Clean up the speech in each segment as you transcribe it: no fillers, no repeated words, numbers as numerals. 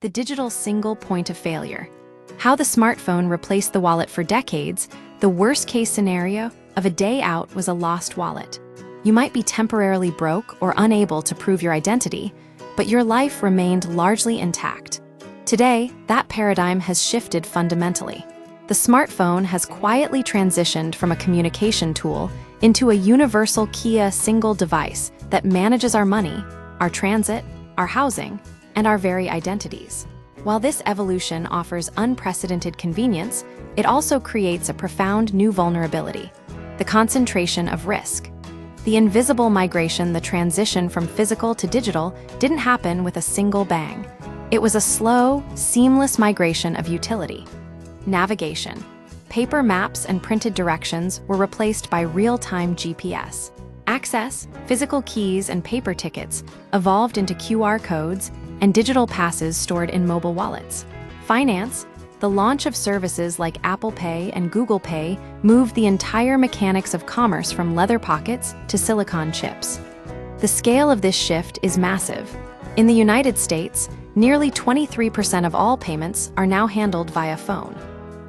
the digital single point of failure. How the smartphone replaced the wallet for decades, the worst-case scenario of a day out was a lost wallet. You might be temporarily broke or unable to prove your identity, but your life remained largely intact. Today, that paradigm has shifted fundamentally. The smartphone has quietly transitioned from a communication tool into a universal Kia single device that manages our money, our transit, our housing, and our very identities. While this evolution offers unprecedented convenience, it also creates a profound new vulnerability: the concentration of risk. The invisible migration, the transition from physical to digital, didn't happen with a single bang. It was a slow, seamless migration of utility. Navigation. Paper maps and printed directions were replaced by real-time GPS. Access, physical keys and paper tickets evolved into QR codes and digital passes stored in mobile wallets. Finance. The launch of services like Apple Pay and Google Pay moved the entire mechanics of commerce from leather pockets to silicon chips. The scale of this shift is massive. In the United States, nearly 23% of all payments are now handled via phone,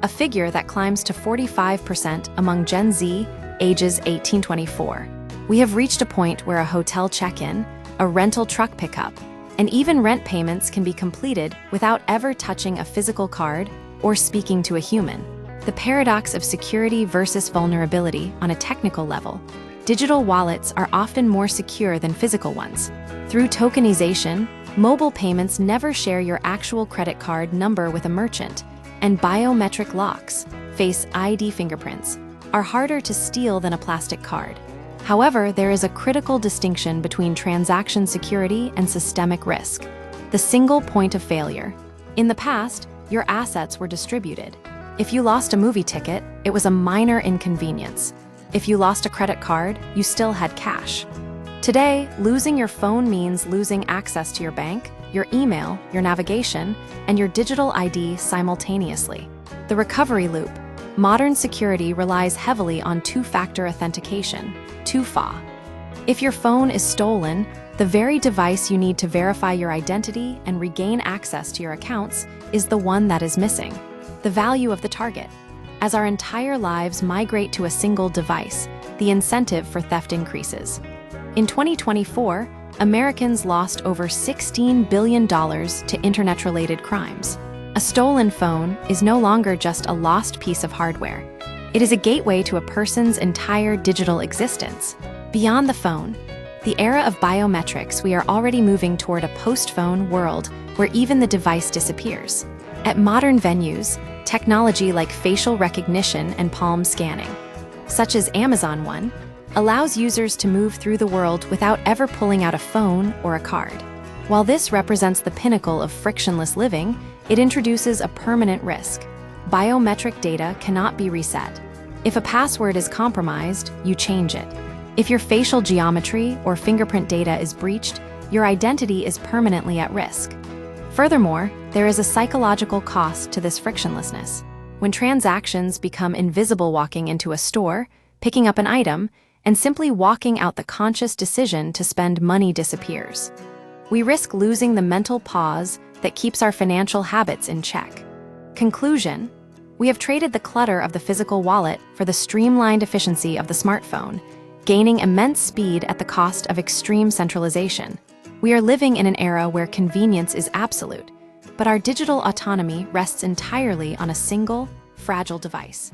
a figure that climbs to 45% among Gen Z, ages 18-24. We have reached a point where a hotel check-in, a rental truck pickup, and even rent payments can be completed without ever touching a physical card or speaking to a human. The paradox of security versus vulnerability on a technical level. Digital wallets are often more secure than physical ones. Through tokenization, mobile payments never share your actual credit card number with a merchant, and biometric locks, Face ID fingerprints, are harder to steal than a plastic card. However, there is a critical distinction between transaction security and systemic risk: the single point of failure. In the past, your assets were distributed. If you lost a movie ticket, it was a minor inconvenience. If you lost a credit card, you still had cash. Today, losing your phone means losing access to your bank, your email, your navigation, and your digital ID simultaneously. The recovery loop. Modern security relies heavily on two-factor authentication, 2FA. If your phone is stolen, the very device you need to verify your identity and regain access to your accounts is the one that is missing. The value of the target. As our entire lives migrate to a single device, the incentive for theft increases. In 2024, Americans lost over $16 billion to internet-related crimes. A stolen phone is no longer just a lost piece of hardware. It is a gateway to a person's entire digital existence. Beyond the phone, the era of biometrics, we are already moving toward a post-phone world where even the device disappears. At modern venues, technology like facial recognition and palm scanning, such as Amazon One, allows users to move through the world without ever pulling out a phone or a card. While this represents the pinnacle of frictionless living, it introduces a permanent risk. Biometric data cannot be reset. If a password is compromised, you change it. If your facial geometry or fingerprint data is breached, your identity is permanently at risk. Furthermore, there is a psychological cost to this frictionlessness. When transactions become invisible, walking into a store, picking up an item, and simply walking out, the conscious decision to spend money disappears. We risk losing the mental pause that keeps our financial habits in check. Conclusion: we have traded the clutter of the physical wallet for the streamlined efficiency of the smartphone, gaining immense speed at the cost of extreme centralization. We are living in an era where convenience is absolute, but our digital autonomy rests entirely on a single, fragile device.